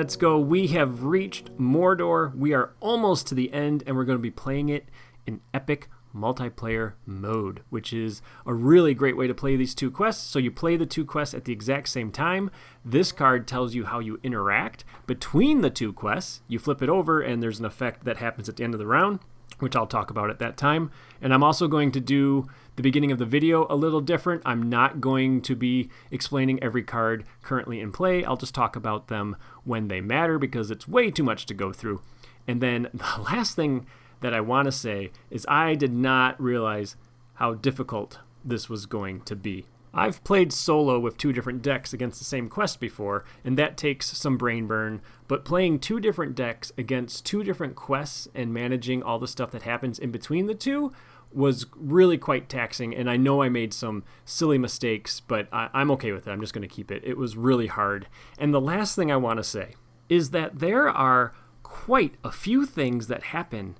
let's go. We have reached Mordor. We are almost to the end, and we're going to be playing it in epic multiplayer mode, which is a really great way to play these two quests. So you play the two quests at the exact same time. This card tells you how you interact between the two quests. You flip it over, and there's an effect that happens at the end of the round, which I'll talk about at that time. And I'm also going to do the beginning of the video a little different. I'm not going to be explaining every card currently in play. I'll just talk about them when they matter because it's way too much to go through. And then the last thing that I want to say is I did not realize how difficult this was going to be. I've played solo with two different decks against the same quest before, and that takes some brain burn, but playing two different decks against two different quests and managing all the stuff that happens in between the two was really quite taxing, and I know I made some silly mistakes, but I'm okay with it. I'm just going to keep it. It was really hard. And the last thing I want to say is that there are quite a few things that happen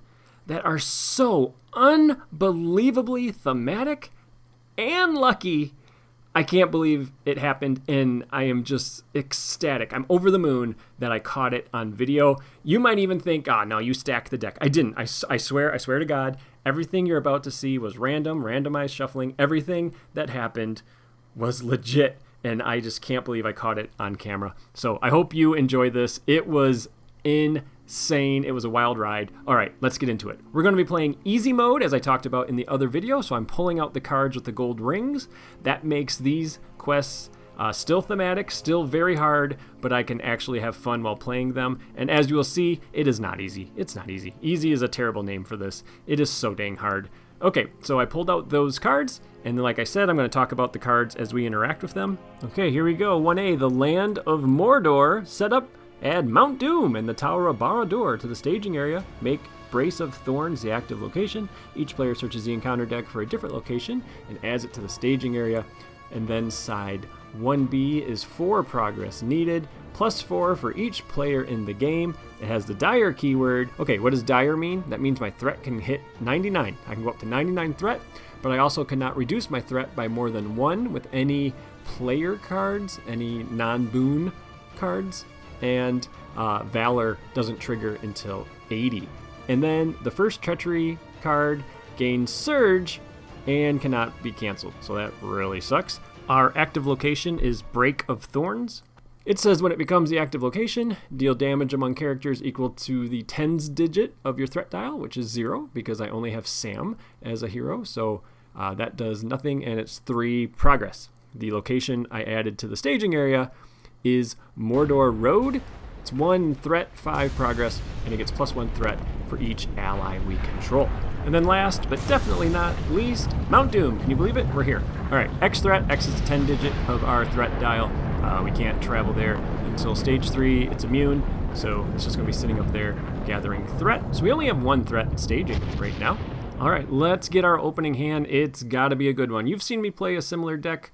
that are so unbelievably thematic and lucky. I can't believe it happened, and I am just ecstatic. I'm over the moon that I caught it on video. You might even think, no, you stacked the deck. I didn't. I swear to God, everything you're about to see was random, randomized shuffling. Everything that happened was legit, and I just can't believe I caught it on camera. So I hope you enjoy this. It was insane. It was a wild ride. All right, let's get into it. We're going to be playing easy mode, as I talked about in the other video, so I'm pulling out the cards with the gold rings. That makes these quests still thematic, still very hard, but I can actually have fun while playing them. And as you will see, it is not easy. It's not easy. Easy is a terrible name for this. It is so dang hard. Okay, so I pulled out those cards, and then like I said, I'm going to talk about the cards as we interact with them. Okay, here we go. 1A, the Land of Mordor. Setup. Add Mount Doom and the Tower of Barad-dûr to the staging area. Make Brace of Thorns the active location. Each player searches the encounter deck for a different location and adds it to the staging area. And then side 1B is 4 progress needed, +4 for each player in the game. It has the dire keyword. Okay, what does dire mean? That means my threat can hit 99. I can go up to 99 threat, but I also cannot reduce my threat by more than 1 with any player cards, any non-boon cards. And Valor doesn't trigger until 80. And then the first Treachery card gains Surge and cannot be canceled, so that really sucks. Our active location is Break of Thorns. It says when it becomes the active location, deal damage among characters equal to the tens digit of your threat dial, which is 0, because I only have Sam as a hero, so that does nothing, and it's 3 progress. The location I added to the staging area is Mordor Road. It's 1 threat, 5 progress, and it gets +1 threat for each ally we control. And then last, but definitely not least, Mount Doom. Can you believe it? We're here. All right, X threat. X is the 10 digit of our threat dial. We can't travel there until stage 3. It's immune, so it's just going to be sitting up there gathering threat. So we only have 1 threat in staging right now. All right, let's get our opening hand. It's got to be a good one. You've seen me play a similar deck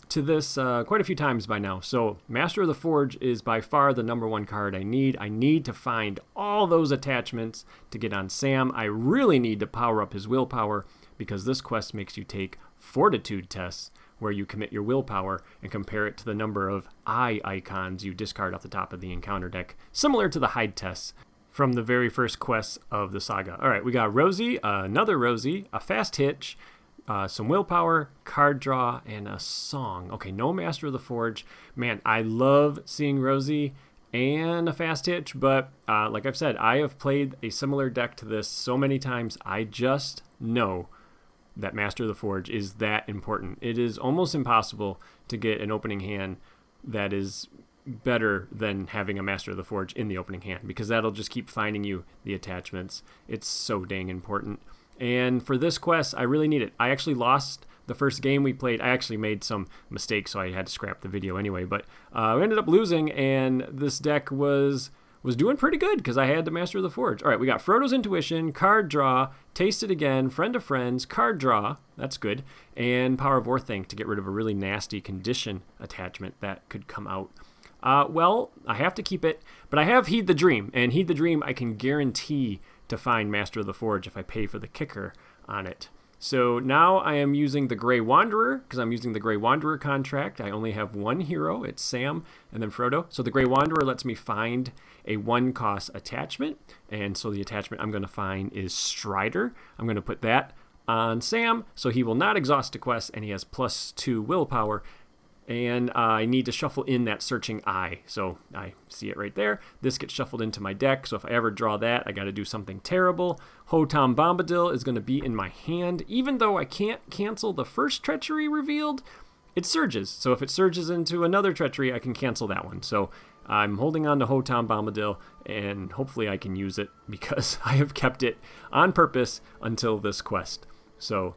to this quite a few times by now. So Master of the Forge is by far the #1 card I need. I need to find all those attachments to get on Sam. I really need to power up his willpower because this quest makes you take fortitude tests where you commit your willpower and compare it to the number of eye icons you discard off the top of the encounter deck, similar to the hide tests from the very first quests of the saga. All right, we got Rosie, another Rosie, a fast hitch, some willpower, card draw, and a song. Okay, no Master of the Forge. Man, I love seeing Rosie and a fast hitch, but like I've said, I have played a similar deck to this so many times. I just know that Master of the Forge is that important. It is almost impossible to get an opening hand that is better than having a Master of the Forge in the opening hand because that'll just keep finding you the attachments. It's so dang important. And for this quest, I really need it. I actually lost the first game we played. I actually made some mistakes, so I had to scrap the video anyway. But we ended up losing, and this deck was doing pretty good because I had the Master of the Forge. All right, we got Frodo's Intuition, card draw, Taste It Again, Friend of Friends, card draw, that's good, and Power of Orthanc to get rid of a really nasty condition attachment that could come out. Well, I have to keep it, but I have Heed the Dream, and Heed the Dream I can guarantee to find Master of the Forge if I pay for the kicker on it. So now I am using the Grey Wanderer because I'm using the Grey Wanderer contract. I only have one hero. It's Sam and then Frodo. So the Grey Wanderer lets me find a 1-cost attachment. And so the attachment I'm going to find is Strider. I'm going to put that on Sam so he will not exhaust a quest and he has +2 willpower. And I need to shuffle in that Searching Eye. So I see it right there. This gets shuffled into my deck. So if I ever draw that, I got to do something terrible. Hotam Bombadil is going to be in my hand. Even though I can't cancel the first treachery revealed, it surges. So if it surges into another treachery, I can cancel that one. So I'm holding on to Hotam Bombadil, and hopefully I can use it because I have kept it on purpose until this quest. So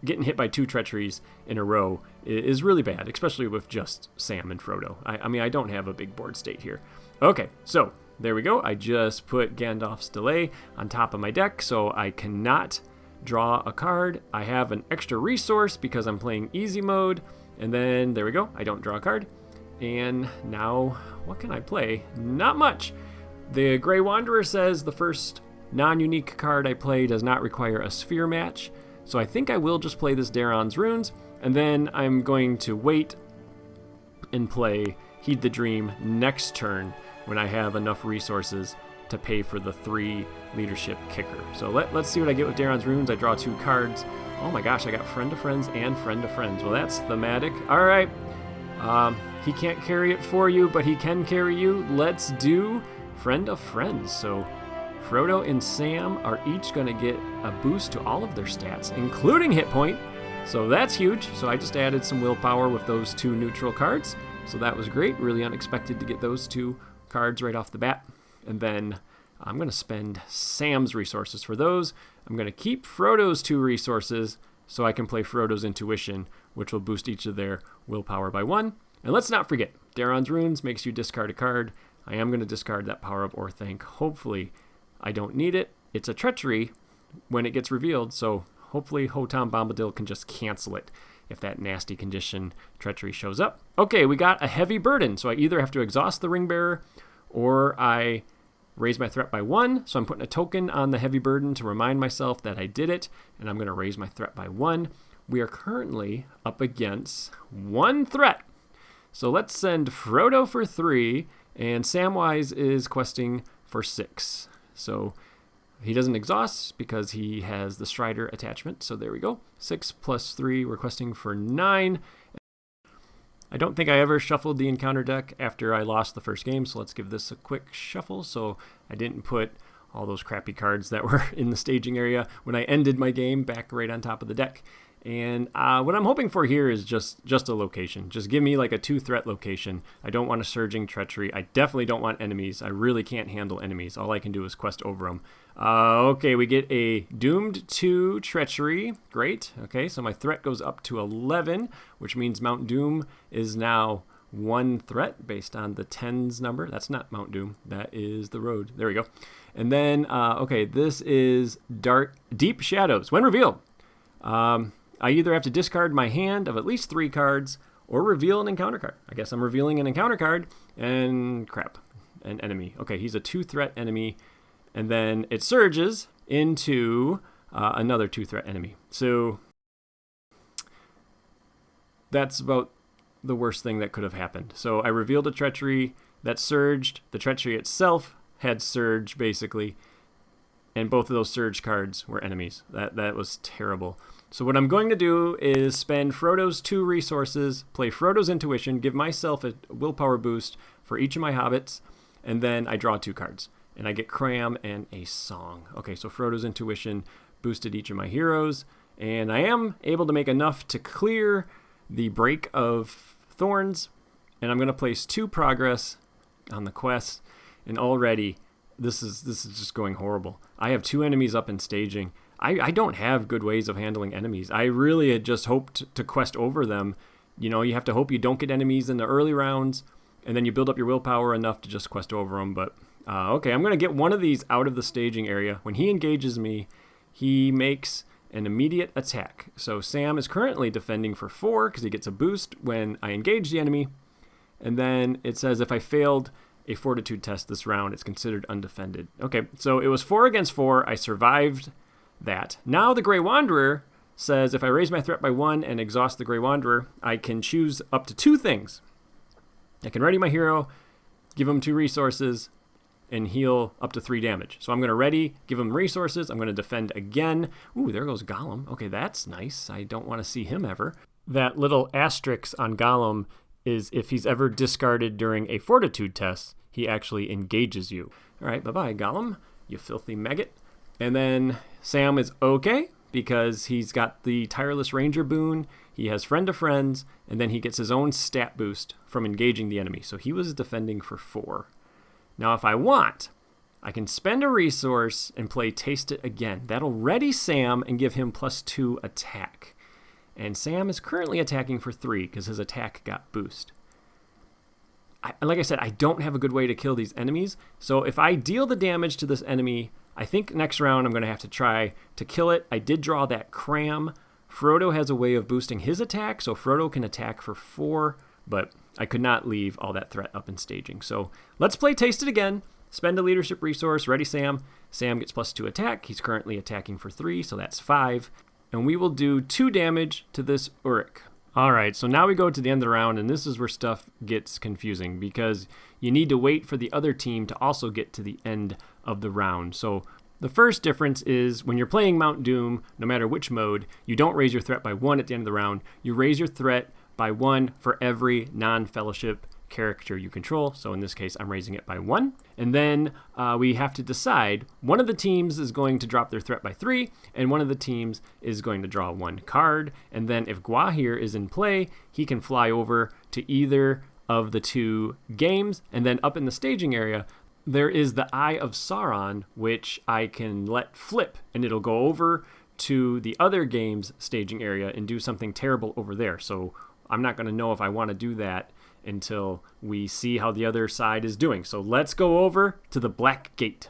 getting hit by 2 treacheries in a row is really bad, especially with just Sam and Frodo. I mean, I don't have a big board state here. Okay, so there we go. I just put Gandalf's Delay on top of my deck, so I cannot draw a card. I have an extra resource because I'm playing easy mode, and then there we go. I don't draw a card. And now, what can I play? Not much. The Grey Wanderer says the first non-unique card I play does not require a sphere match, so I think I will just play this Daron's Runes, and then I'm going to wait and play Heed the Dream next turn when I have enough resources to pay for the 3 leadership kicker. So let's see what I get with Daron's Runes. I draw 2 cards. Oh my gosh, I got Friend of Friends and Friend of Friends. Well, that's thematic. All right. He can't carry it for you, but he can carry you. Let's do Friend of Friends. So Frodo and Sam are each going to get a boost to all of their stats, including hit point. So that's huge. So I just added some willpower with those 2 neutral cards. So that was great. Really unexpected to get those 2 cards right off the bat. And then I'm going to spend Sam's resources for those. I'm going to keep Frodo's 2 resources so I can play Frodo's Intuition, which will boost each of their willpower by 1. And let's not forget, Daron's Runes makes you discard a card. I am going to discard that Power of Orthanc. Hopefully I don't need it. It's a treachery when it gets revealed, so hopefully Hotam Bombadil can just cancel it if that nasty condition treachery shows up. Okay, we got a heavy burden, so I either have to exhaust the Ringbearer or I raise my threat by 1, so I'm putting a token on the heavy burden to remind myself that I did it, and I'm going to raise my threat by 1. We are currently up against 1 threat. So let's send Frodo for 3, and Samwise is questing for 6. So he doesn't exhaust because he has the Strider attachment. So there we go. 6 plus 3, we're questing for 9. I don't think I ever shuffled the encounter deck after I lost the first game, so let's give this a quick shuffle. So I didn't put all those crappy cards that were in the staging area when I ended my game back right on top of the deck. And what I'm hoping for here is just a location. Just give me like a 2-threat location. I don't want a Surging Treachery. I definitely don't want enemies. I really can't handle enemies. All I can do is quest over them. Okay, we get a Doomed 2 Treachery. Great. Okay, so my threat goes up to 11, which means Mount Doom is now 1 threat based on the 10's number. That's not Mount Doom. That is the road. There we go. And then, okay, this is Deep Shadows. When revealed, I either have to discard my hand of at least 3 cards or reveal an encounter card. I guess I'm revealing an encounter card and crap, an enemy. Okay, he's a 2-threat enemy, and then it surges into another 2-threat enemy. So that's about the worst thing that could have happened. So I revealed a treachery that surged. The treachery itself had surge, basically, and both of those surge cards were enemies. That was terrible. So what I'm going to do is spend Frodo's 2 resources, play Frodo's Intuition, give myself a willpower boost for each of my hobbits, and then I draw 2 cards. And I get Cram and a Song. Okay, so Frodo's Intuition boosted each of my heroes, and I am able to make enough to clear the Break of Thorns, and I'm going to place 2 progress on the quest, and already this is just going horrible. I have 2 enemies up in staging. I don't have good ways of handling enemies. I really had just hoped to quest over them. You know, you have to hope you don't get enemies in the early rounds, and then you build up your willpower enough to just quest over them. But, okay, I'm going to get one of these out of the staging area. When he engages me, he makes an immediate attack. So Sam is currently defending for 4 because he gets a boost when I engage the enemy. And then it says if I failed a fortitude test this round, it's considered undefended. Okay, so it was 4 against 4. I survived that. Now the Grey Wanderer says if I raise my threat by 1 and exhaust the Grey Wanderer, I can choose up to 2 things. I can ready my hero, give him 2 resources, and heal up to 3 damage. So I'm going to ready, give him resources. I'm going to defend again. Ooh, there goes Gollum. Okay, that's nice. I don't want to see him ever. That little asterisk on Gollum is if he's ever discarded during a fortitude test, he actually engages you. All right, bye-bye, Gollum, you filthy maggot. And then Sam is okay because he's got the Tireless Ranger boon. He has Friend of Friends, and then he gets his own stat boost from engaging the enemy. So he was defending for 4. Now, if I want, I can spend a resource and play Taste It again. That'll ready Sam and give him +2 attack. And Sam is currently attacking for 3 because his attack got boost. Like I said, I don't have a good way to kill these enemies. So if I deal the damage to this enemy, I think next round I'm going to have to try to kill it. I did draw that Cram. Frodo has a way of boosting his attack, so Frodo can attack for 4, but I could not leave all that threat up in staging. So let's play Taste It again. Spend a leadership resource, ready Sam. Sam gets +2 attack. He's currently attacking for 3, so that's 5. And we will do 2 damage to this Uruk. All right, so now we go to the end of the round, and this is where stuff gets confusing because you need to wait for the other team to also get to the end of the round. So the first difference is when you're playing Mount Doom, no matter which mode, you don't raise your threat by 1 at the end of the round. You raise your threat by 1 for every non-fellowship character you control. So in this case, I'm raising it by 1. And then we have to decide one of the teams is going to drop their threat by 3, and one of the teams is going to draw 1 card. And then if Gwahir is in play, he can fly over to either of the 2 games. And then up in the staging area, there is the Eye of Sauron, which I can let flip, and it'll go over to the other game's staging area and do something terrible over there. So I'm not going to know if I want to do that until we see how the other side is doing. So let's go over to the Black Gate.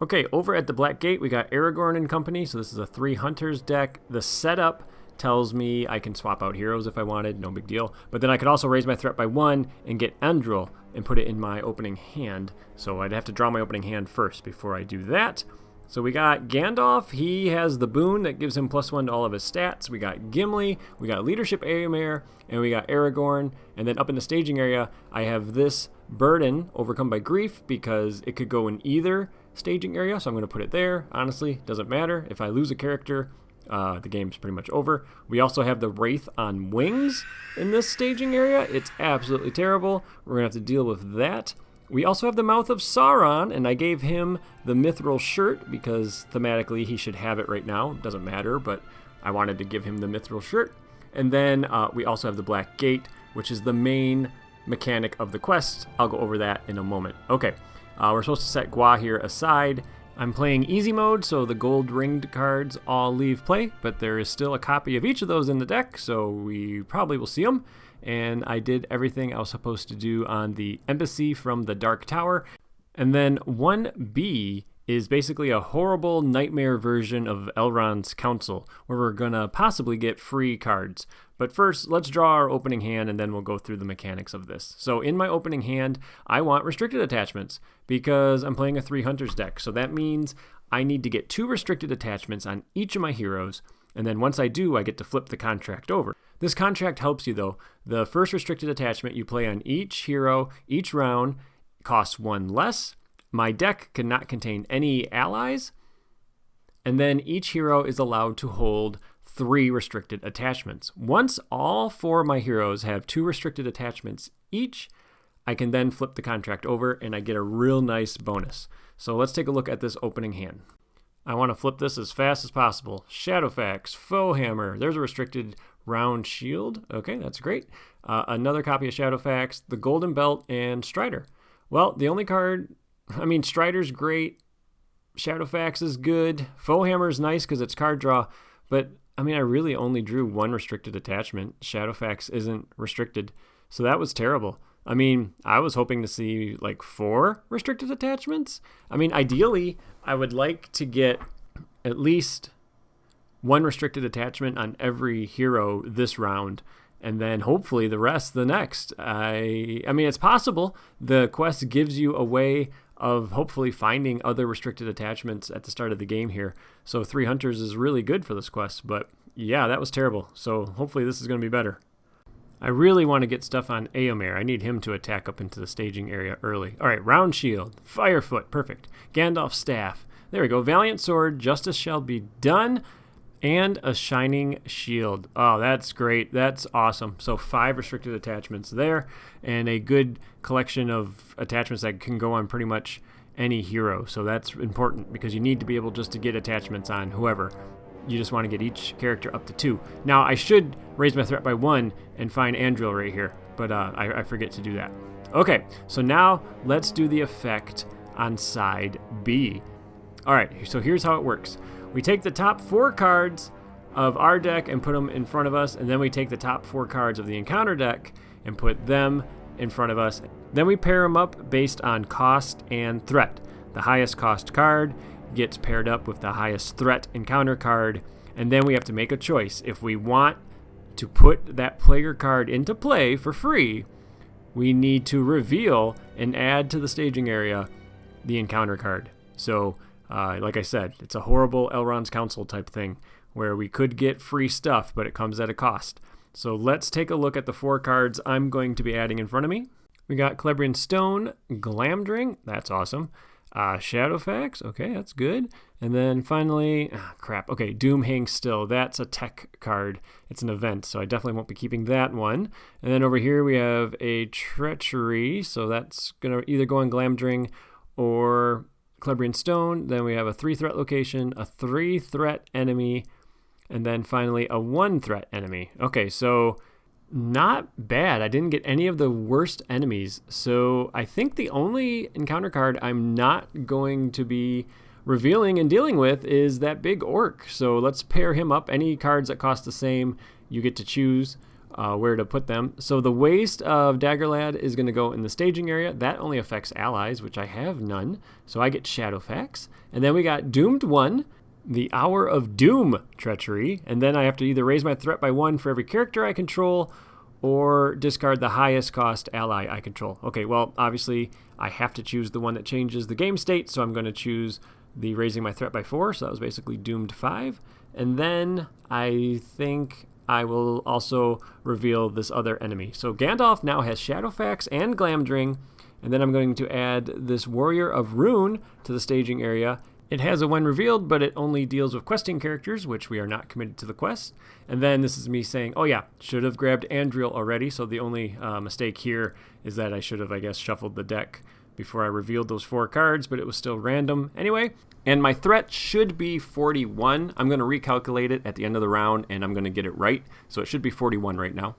Okay, over at the Black Gate, we got Aragorn and company. So this is a 3 Hunters deck. The setup tells me I can swap out heroes if I wanted, no big deal. But then I could also raise my threat by 1 and get Endril and put it in my opening hand. So I'd have to draw my opening hand first before I do that. So we got Gandalf. He has the boon that gives him +1 to all of his stats. We got Gimli. We got Leadership Éomer. And we got Aragorn. And then up in the staging area, I have this Burden, Overcome by Grief, because it could go in either staging area. So I'm going to put it there. Honestly, doesn't matter. If I lose a character, the game's pretty much over. We also have the Wraith on Wings in this staging area. It's absolutely terrible. We're going to have to deal with that. We also have the Mouth of Sauron, and I gave him the Mithril shirt because thematically he should have it right now. It doesn't matter, but I wanted to give him the Mithril shirt. And then we also have the Black Gate, which is the main mechanic of the quest. I'll go over that in a moment. Okay, we're supposed to set Gwahir aside. I'm playing easy mode, so the gold ringed cards all leave play, but there is still a copy of each of those in the deck, so we probably will see them. And I did everything I was supposed to do on the Embassy from the Dark Tower. And then 1B is basically a horrible nightmare version of Elrond's Council, where we're going to possibly get free cards. But first, let's draw our opening hand, and then we'll go through the mechanics of this. So in my opening hand, I want restricted attachments, because I'm playing a 3 Hunters deck. So that means I need to get 2 restricted attachments on each of my heroes, and then once I do, I get to flip the contract over. This contract helps you, though. The first restricted attachment you play on each hero each round costs 1 less. My deck cannot contain any allies. And then each hero is allowed to hold 3 restricted attachments. Once all 4 of my heroes have 2 restricted attachments each, I can then flip the contract over and I get a real nice bonus. So let's take a look at this opening hand. I want to flip this as fast as possible. Shadowfax, Foehammer, there's a restricted round shield. Okay, that's great. Another copy of Shadowfax, the Golden Belt, and Strider. Well, the only card, Strider's great. Shadowfax is good. Foehammer's nice because it's card draw, but I really only drew 1 restricted attachment. Shadowfax isn't restricted, so that was terrible. I was hoping to see like 4 restricted attachments. Ideally, I would like to get at least 1 restricted attachment on every hero this round, and then hopefully the rest the next. It's possible. The quest gives you a way of hopefully finding other restricted attachments at the start of the game here. So 3 hunters is really good for this quest, but yeah, that was terrible. So hopefully this is going to be better. I really want to get stuff on Éomer. I need him to attack up into the staging area early. All right, round shield, Firefoot, perfect. Gandalf's staff. There we go. Valiant sword, justice shall be done, and a shining shield. Oh, that's great. That's awesome. So 5 restricted attachments there, and a good collection of attachments that can go on pretty much any hero. So that's important because you need to be able just to get attachments on whoever. You just want to get each character up to 2. Now, I should raise my threat by 1 and find Andril right here, but I forget to do that. Okay, so now let's do the effect on side B. All right, so here's how it works. We take the top 4 cards of our deck and put them in front of us, and then we take the top 4 cards of the encounter deck and put them in front of us. Then we pair them up based on cost and threat. The highest cost card gets paired up with the highest threat encounter card, and then we have to make a choice. If we want to put that player card into play for free, we need to reveal and add to the staging area the encounter card. So like I said, it's a horrible Elrond's Council type thing where we could get free stuff, but it comes at a cost. So let's take a look at the 4 cards I'm going to be adding in front of me. We got Celebrian Stone, Glamdring, that's awesome. Shadowfax, okay, that's good. And then finally, okay, Doom Hangs Still. That's a tech card. It's an event, so I definitely won't be keeping that one. And then over here we have a Treachery, so that's going to either go on Glamdring or Celebrian Stone. Then we have a 3-threat location, a 3-threat enemy, and then finally a 1-threat enemy. Okay, so not bad. I didn't get any of the worst enemies. So I think the only encounter card I'm not going to be revealing and dealing with is that big orc. So let's pair him up. Any cards that cost the same, you get to choose where to put them. So the waste of Daggerlad is going to go in the staging area. That only affects allies, which I have none. So I get Shadowfax. And then we got Doomed 1, the Hour of Doom Treachery. And then I have to either raise my threat by 1 for every character I control or discard the highest cost ally I control. Okay, well, obviously I have to choose the one that changes the game state. So I'm going to choose the raising my threat by 4. So that was basically Doomed 5. And then I think I will also reveal this other enemy. So Gandalf now has Shadowfax and Glamdring, and then I'm going to add this Warrior of Rune to the staging area. It has a when revealed, but it only deals with questing characters, which we are not committed to the quest. And then this is me saying, oh yeah, should have grabbed Andril already, so the only mistake here is that I should have, I guess, shuffled the deck before I revealed those 4 cards, but it was still random anyway. And my threat should be 41. I'm going to recalculate it at the end of the round, and I'm going to get it right. So it should be 41 right now.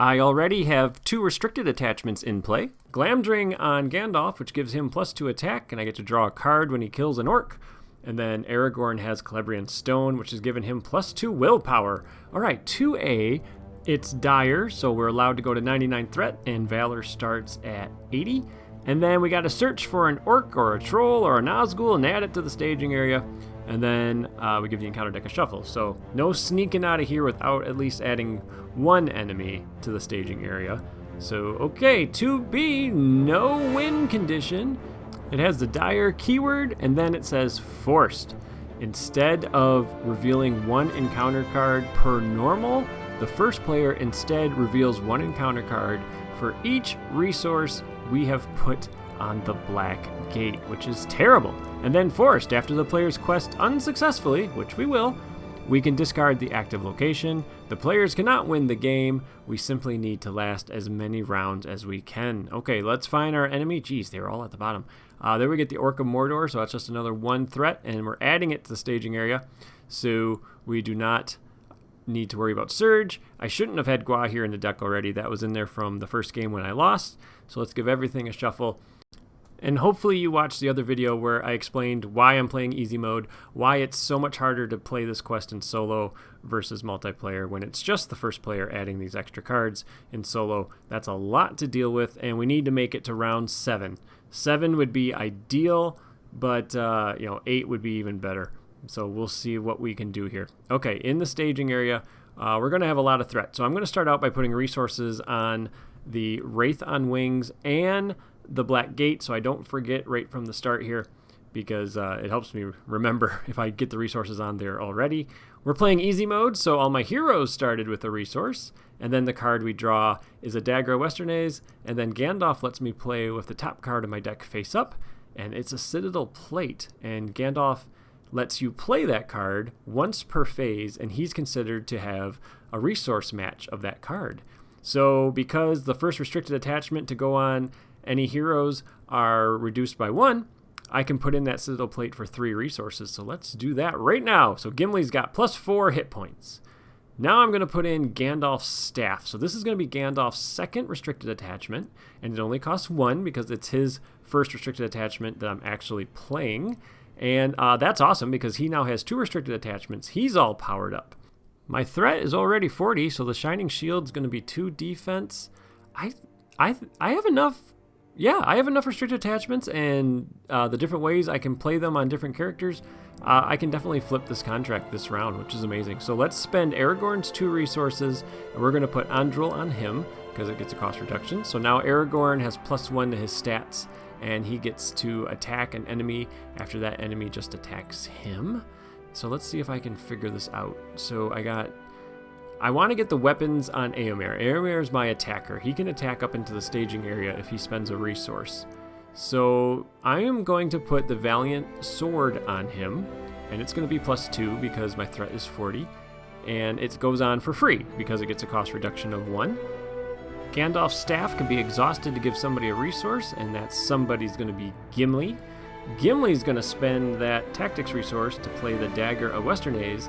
I already have 2 restricted attachments in play. Glamdring on Gandalf, which gives him +2 attack, and I get to draw a card when he kills an orc. And then Aragorn has Celebrian Stone, which has given him +2 willpower. All right, 2A. It's dire, so we're allowed to go to 99 threat, and Valor starts at 80. And then we got to search for an orc or a troll or a Nazgul and add it to the staging area. And then we give the encounter deck a shuffle. So no sneaking out of here without at least adding 1 enemy to the staging area. So, okay, 2B, no win condition. It has the dire keyword, and then it says forced. Instead of revealing 1 encounter card per normal, the first player instead reveals 1 encounter card for each resource we have put on the black gate, which is terrible. And then forced, after the player's quest unsuccessfully, which we will, we can discard the active location. The players cannot win the game. We simply need to last as many rounds as we can. Okay, let's find our enemy. Geez, they're all at the bottom. There we get the Orc of Mordor, so that's just another 1 threat, and we're adding it to the staging area. So we do not need to worry about Surge. I shouldn't have had Gua here in the deck already. That was in there from the first game when I lost. So let's give everything a shuffle. And hopefully you watched the other video where I explained why I'm playing easy mode, why it's so much harder to play this quest in solo versus multiplayer when it's just the first player adding these extra cards in solo. That's a lot to deal with, and we need to make it to round 7. 7 would be ideal, but 8 would be even better. So we'll see what we can do here. Okay, in the staging area, we're going to have a lot of threat. So I'm going to start out by putting resources on the Wraith on Wings and the Black Gate so I don't forget right from the start here, because it helps me remember if I get the resources on there already. We're playing easy mode, so all my heroes started with a resource, and then the card we draw is a Dagger of Westernaise, and then Gandalf lets me play with the top card of my deck face up, and it's a Citadel Plate, and Gandalf lets you play that card once per phase, and he's considered to have a resource match of that card. So because the first restricted attachment to go on any heroes are reduced by 1, I can put in that Citadel Plate for 3 resources. So let's do that right now. So Gimli's got plus 4 hit points. Now I'm going to put in Gandalf's Staff. So this is going to be Gandalf's second restricted attachment, and it only costs 1 because it's his first restricted attachment that I'm actually playing. And that's awesome because he now has 2 restricted attachments. He's all powered up. My threat is already 40, so the Shining Shield's going to be 2 defense. I have enough. Yeah, I have enough restricted attachments, and the different ways I can play them on different characters. I can definitely flip this contract this round, which is amazing. So let's spend Aragorn's 2 resources, and we're going to put Andril on him because it gets a cost reduction. So now Aragorn has plus 1 to his stats, and he gets to attack an enemy after that enemy just attacks him. So let's see if I can figure this out. So I want to get the weapons on Éomer. Éomer is my attacker. He can attack up into the staging area if he spends a resource. So I am going to put the Valiant Sword on him, and it's going to be plus 2 because my threat is 40, and it goes on for free because it gets a cost reduction of 1. Gandalf's Staff can be exhausted to give somebody a resource, and that somebody's going to be Gimli. Gimli's going to spend that Tactics resource to play the Dagger of Westernaise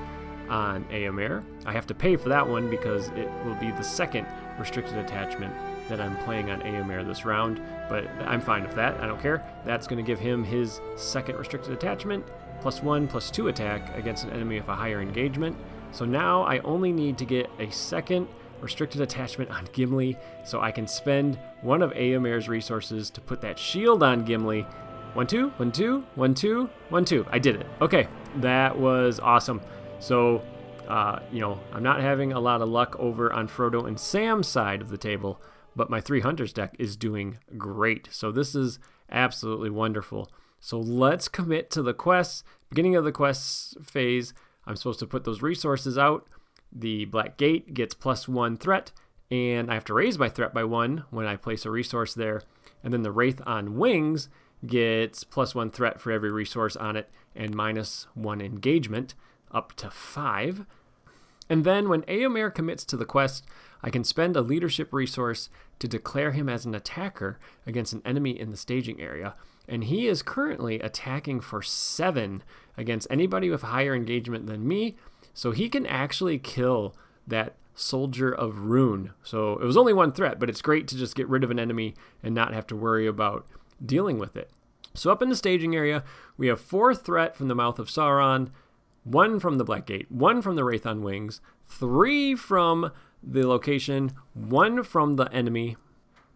on Éomer. I have to pay for that one because it will be the second restricted attachment that I'm playing on Éomer this round, but I'm fine with that. I don't care. That's going to give him his second restricted attachment, plus 1, plus 2 attack against an enemy with a higher engagement. So now I only need to get a second restricted attachment on Gimli, so I can spend one of Éomer's resources to put that shield on Gimli. 1, 2, 1, 2, 1, 2, 1, 2. I did it. Okay, that was awesome. So, I'm not having a lot of luck over on Frodo and Sam's side of the table, but my 3 Hunters deck is doing great. So this is absolutely wonderful. So let's commit to the quests. Beginning of the quests phase, I'm supposed to put those resources out. The Black Gate gets plus 1 threat, and I have to raise my threat by 1 when I place a resource there. And then the Wraith on Wings gets plus 1 threat for every resource on it, and minus 1 engagement, up to 5. And then when Éomer commits to the quest, I can spend a leadership resource to declare him as an attacker against an enemy in the staging area. And he is currently attacking for 7 against anybody with higher engagement than me. So he can actually kill that Soldier of Rune. So it was only 1 threat, but it's great to just get rid of an enemy and not have to worry about dealing with it. So up in the staging area, we have 4 threat from the Mouth of Sauron, 1 from the Black Gate, 1 from the Wraith on Wings, 3 from the location, 1 from the enemy.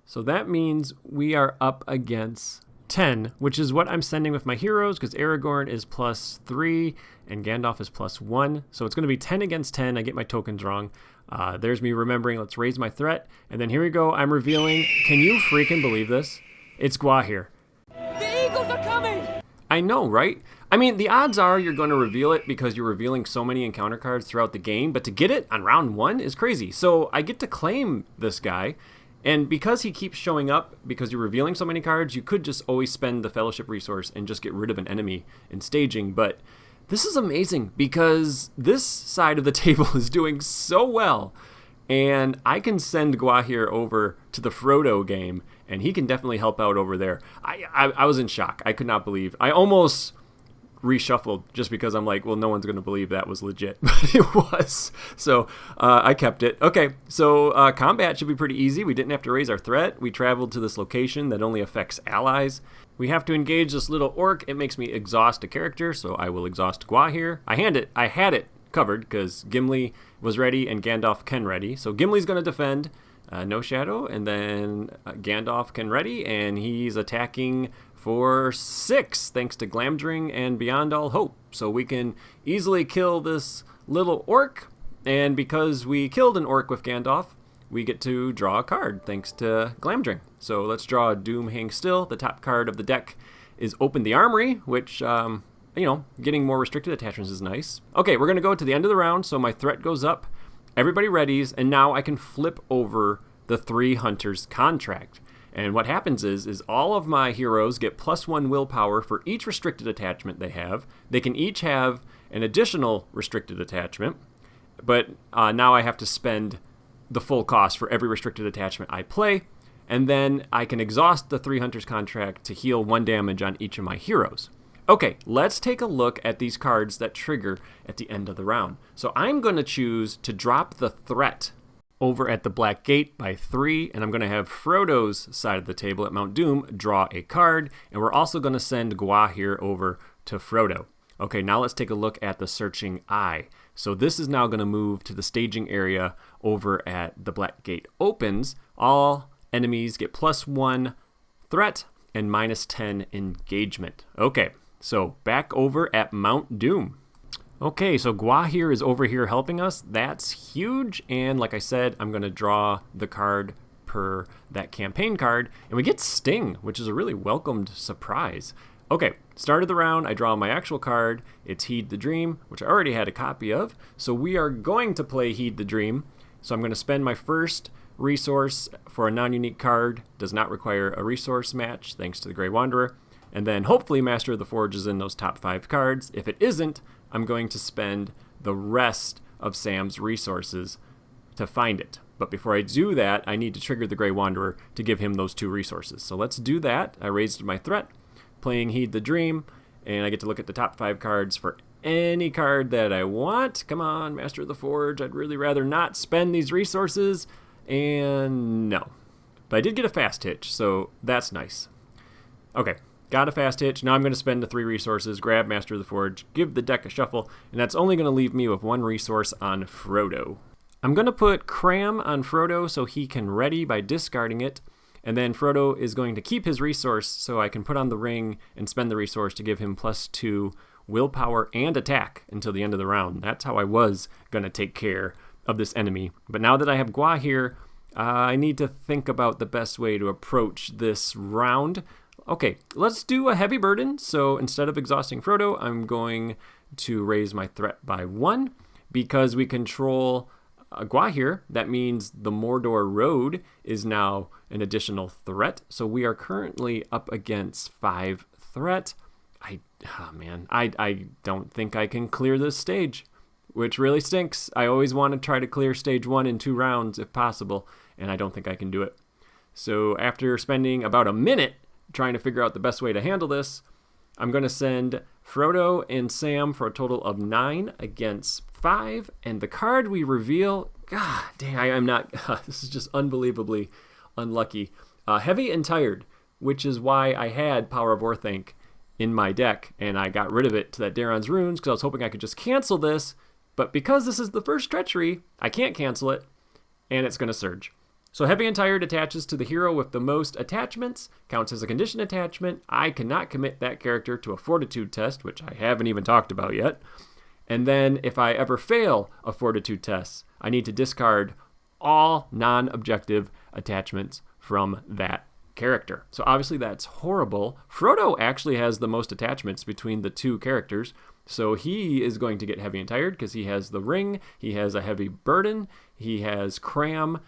So that means we are up against 10, which is what I'm sending with my heroes, because Aragorn is plus 3 and Gandalf is plus 1. So it's going to be 10 against 10. I get my tokens wrong. There's me remembering, let's raise my threat. And then here we go. I'm revealing. Can you freaking believe this? It's Gwahir. The eagles are coming! I know, right? I mean, the odds are you're going to reveal it because you're revealing so many encounter cards throughout the game, but to get it on round 1 is crazy. So I get to claim this guy, and because he keeps showing up, because you're revealing so many cards, you could just always spend the Fellowship resource and just get rid of an enemy in staging, but this is amazing because this side of the table is doing so well, and I can send Gwahir over to the Frodo game, and he can definitely help out over there. I was in shock. I could not believe. I almost reshuffled just because I'm like, well, no one's going to believe that was legit, but it was. So I kept it. Okay, so combat should be pretty easy. We didn't have to raise our threat. We traveled to this location that only affects allies. We have to engage this little orc. It makes me exhaust a character, so I will exhaust Gwahir. I had it covered because Gimli was ready and Gandalf can ready. So Gimli's going to defend. No Shadow, and then Gandalf can ready, and he's attacking for 6 thanks to Glamdring and Beyond All Hope. So we can easily kill this little orc, and because we killed an orc with Gandalf, we get to draw a card thanks to Glamdring. So let's draw a Doom Hang Still. The top card of the deck is Open the Armory, which, getting more restricted attachments is nice. Okay, we're going to go to the end of the round, so my threat goes up. Everybody readies, and now I can flip over the 3 Hunters contract. And what happens is all of my heroes get +1 willpower for each restricted attachment they have. They can each have an additional restricted attachment, but now I have to spend the full cost for every restricted attachment I play, and then I can exhaust the 3 Hunters contract to heal 1 damage on each of my heroes. Okay, let's take a look at these cards that trigger at the end of the round. So I'm going to choose to drop the threat over at the Black Gate by 3, and I'm going to have Frodo's side of the table at Mount Doom draw a card, and we're also going to send Gwahir over to Frodo. Okay, now let's take a look at the Searching Eye. So this is now going to move to the staging area over at the Black Gate opens. All enemies get +1 threat and -10 engagement. Okay, so back over at Mount Doom. Okay, so Gwahir is over here helping us. That's huge. And like I said, I'm going to draw the card per that campaign card. And we get Sting, which is a really welcomed surprise. Okay, start of the round, I draw my actual card. It's Heed the Dream, which I already had a copy of. So we are going to play Heed the Dream. So I'm going to spend my first resource for a non-unique card. Does not require a resource match, thanks to the Grey Wanderer. And then hopefully Master of the Forge is in those top 5 cards. If it isn't, I'm going to spend the rest of Sam's resources to find it. But before I do that, I need to trigger the Grey Wanderer to give him those 2 resources. So let's do that. I raised my threat, playing Heed the Dream, and I get to look at the top 5 cards for any card that I want. Come on, Master of the Forge. I'd really rather not spend these resources. And no. But I did get a fast hitch, so that's nice. Okay. Got a fast hitch. Now I'm going to spend the 3 resources, grab Master of the Forge, give the deck a shuffle, and that's only going to leave me with 1 resource on Frodo. I'm going to put Cram on Frodo so he can ready by discarding it, and then Frodo is going to keep his resource so I can put on the ring and spend the resource to give him +2 willpower and attack until the end of the round. That's how I was going to take care of this enemy. But now that I have Gwahir, I need to think about the best way to approach this round. Okay, let's do a heavy burden. So instead of exhausting Frodo, I'm going to raise my threat by 1. Because we control Gwahir, that means the Mordor Road is now an additional threat. So we are currently up against 5 threat. I don't think I can clear this stage, which really stinks. I always want to try to clear stage 1 in 2 rounds if possible, and I don't think I can do it. So after spending about a minute trying to figure out the best way to handle this, I'm going to send Frodo and Sam for a total of 9 against 5, and the card we reveal, god dang, I'm not, this is just unbelievably unlucky. Heavy and Tired, which is why I had Power of Orthanc in my deck, and I got rid of it to that Daron's Runes because I was hoping I could just cancel this, but because this is the first treachery, I can't cancel it, and it's going to surge. So Heavy and Tired attaches to the hero with the most attachments, counts as a condition attachment. I cannot commit that character to a Fortitude test, which I haven't even talked about yet. And then if I ever fail a Fortitude test, I need to discard all non-objective attachments from that character. So obviously that's horrible. Frodo actually has the most attachments between the 2 characters. So he is going to get Heavy and Tired because he has the ring, he has a heavy burden, he has Cram,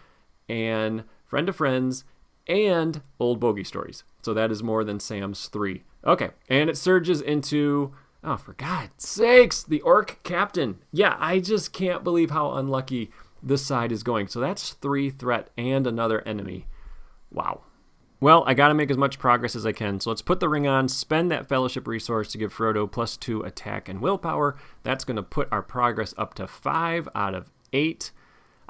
and Friend of Friends, and Old Bogey Stories. So that is more than Sam's 3. Okay, and it surges into, oh, for God's sakes, the Orc Captain. Yeah, I just can't believe how unlucky this side is going. So that's 3 threat and another enemy. Wow. Well, I got to make as much progress as I can. So let's put the ring on, spend that Fellowship resource to give Frodo +2 attack and willpower. That's going to put our progress up to 5 out of 8.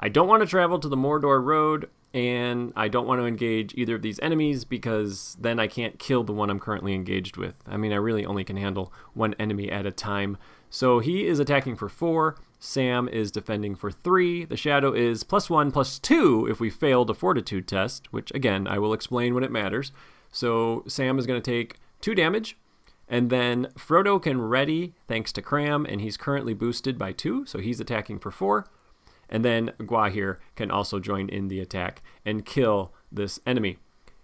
I don't want to travel to the Mordor Road, and I don't want to engage either of these enemies because then I can't kill the one I'm currently engaged with. I mean, I really only can handle 1 enemy at a time. So he is attacking for 4. Sam is defending for 3. The Shadow is +1/+2 if we failed a Fortitude test, which, again, I will explain when it matters. So Sam is going to take 2 damage. And then Frodo can ready thanks to Cram, and he's currently boosted by 2, so he's attacking for 4. and then Gwahir can also join in the attack and kill this enemy.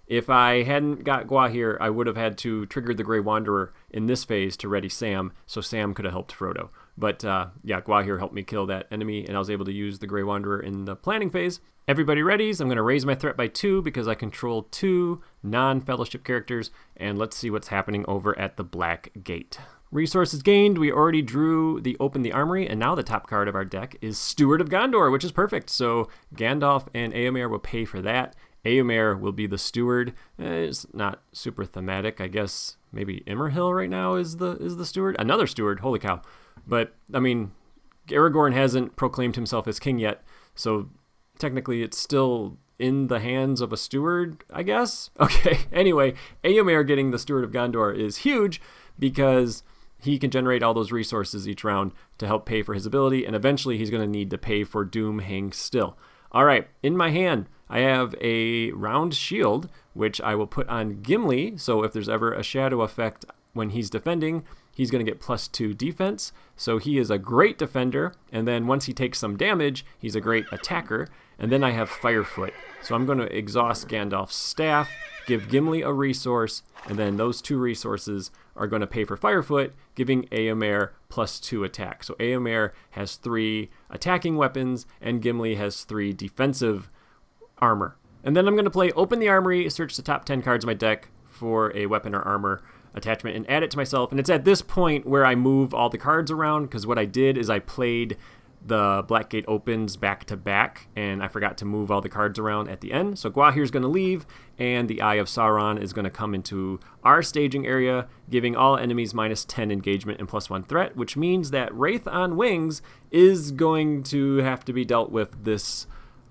If I hadn't got Gwahir, I would have had to trigger the Grey Wanderer in this phase to ready Sam, so Sam could have helped Frodo. But yeah, Gwahir helped me kill that enemy, and I was able to use the Grey Wanderer in the planning phase. Everybody ready? So I'm going to raise my threat by 2 because I control 2 non-fellowship characters, and let's see what's happening over at the Black Gate. Resources gained. We already drew the Open the Armory, and now the top card of our deck is Steward of Gondor, which is perfect. So Gandalf and Éomer will pay for that. Éomer will be the steward. It's not super thematic. I guess maybe Immerhill right now is the steward. Another steward. Holy cow. But, I mean, Aragorn hasn't proclaimed himself as king yet, so technically it's still in the hands of a steward, I guess? Okay, anyway, Éomer getting the Steward of Gondor is huge because he can generate all those resources each round to help pay for his ability, and eventually he's going to need to pay for Doom Hang Still. All right, in my hand, I have a round shield, which I will put on Gimli, so if there's ever a shadow effect when he's defending, he's going to get +2 defense, so he is a great defender, and then once he takes some damage, he's a great attacker, and then I have Firefoot, so I'm going to exhaust Gandalf's staff, give Gimli a resource, and then those 2 resources are going to pay for Firefoot, giving Éomer +2 attack. So Éomer has 3 attacking weapons, and Gimli has 3 defensive armor. And then I'm going to play Open the Armory, search the top 10 cards of my deck for a weapon or armor attachment, and add it to myself. And it's at this point where I move all the cards around, because what I did is I played the Blackgate Opens back to back, and I forgot to move all the cards around at the end. So Gwahir's going to leave, and the Eye of Sauron is going to come into our staging area, giving all enemies -10 engagement and +1 threat, which means that Wraith on Wings is going to have to be dealt with this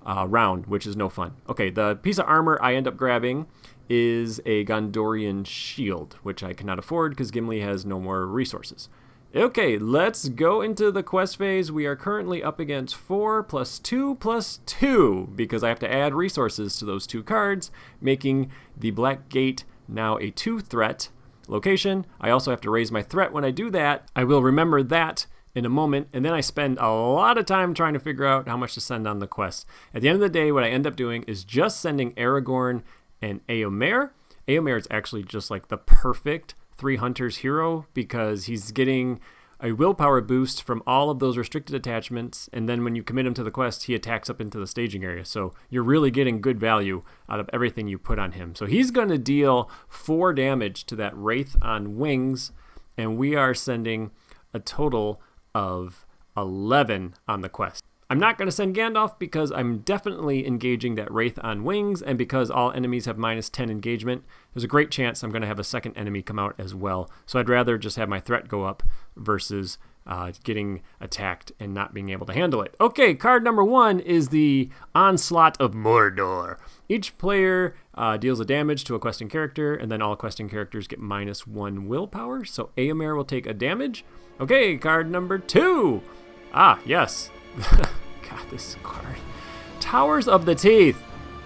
round, which is no fun. Okay, the piece of armor I end up grabbing is a Gondorian shield, which I cannot afford because Gimli has no more resources. Okay, let's go into the quest phase. We are currently up against 4 + 2 + 2 because I have to add resources to those 2 cards, making the Black Gate now a 2 threat location. I also have to raise my threat when I do that. I will remember that in a moment, and then I spend a lot of time trying to figure out how much to send on the quest. At the end of the day, what I end up doing is just sending Aragorn and Éomer. Éomer is actually just like the perfect 3 Hunters hero because he's getting a willpower boost from all of those restricted attachments, and then when you commit him to the quest, he attacks up into the staging area. So you're really getting good value out of everything you put on him. So he's going to deal 4 damage to that Wraith on Wings, and we are sending a total of 11 on the quest. I'm not going to send Gandalf because I'm definitely engaging that Wraith on Wings, and because all enemies have -10 engagement, there's a great chance I'm going to have a second enemy come out as well. So I'd rather just have my threat go up versus getting attacked and not being able to handle it. Okay, card number 1 is the Onslaught of Mordor. Each player deals a damage to a questing character, and then all questing characters get -1 willpower. So Éomer will take a damage. Okay, card number 2. Ah, yes. God, this card. Towers of the Teeth.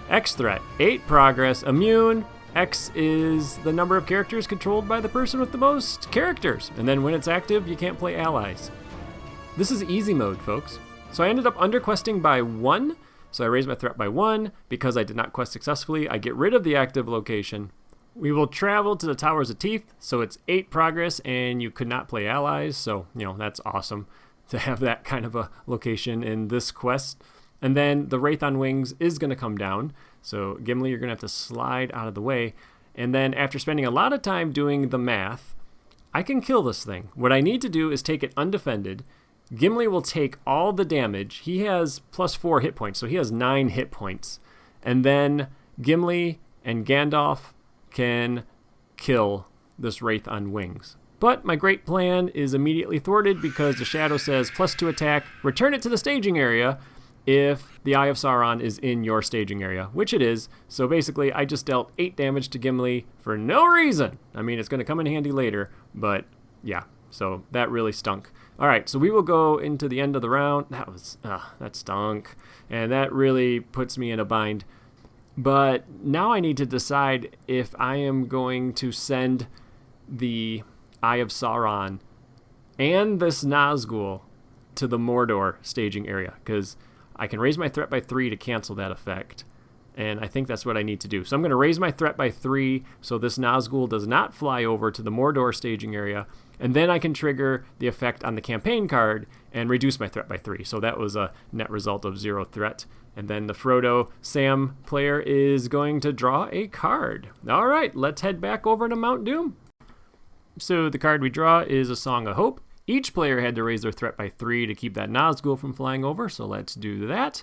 X threat, 8 progress, immune. X is the number of characters controlled by the person with the most characters. And then when it's active, you can't play allies. This is easy mode, folks. So I ended up underquesting by 1. So I raised my threat by 1. Because I did not quest successfully, I get rid of the active location. We will travel to the Towers of Teeth. So it's 8 progress, and you could not play allies. So, that's awesome to have that kind of a location in this quest. And then the Wraith on Wings is going to come down. So Gimli, you're going to have to slide out of the way. And then after spending a lot of time doing the math, I can kill this thing. What I need to do is take it undefended. Gimli will take all the damage. He has +4 hit points, so he has 9 hit points. And then Gimli and Gandalf can kill this Wraith on Wings. But my great plan is immediately thwarted because the shadow says +2 attack, return it to the staging area if the Eye of Sauron is in your staging area, which it is. So basically, I just dealt 8 damage to Gimli for no reason. I mean, it's going to come in handy later, but yeah, so that really stunk. All right, so we will go into the end of the round. That stunk, and that really puts me in a bind. But now I need to decide if I am going to send the Eye of Sauron and this Nazgul to the Mordor staging area, because I can raise my threat by 3 to cancel that effect. And I think that's what I need to do. So I'm going to raise my threat by 3 so this Nazgul does not fly over to the Mordor staging area. And then I can trigger the effect on the campaign card and reduce my threat by 3. So that was a net result of 0 threat. And then the Frodo Sam player is going to draw a card. All right, let's head back over to Mount Doom. So the card we draw is a Song of Hope. Each player had to raise their threat by 3 to keep that Nazgul from flying over. So let's do that.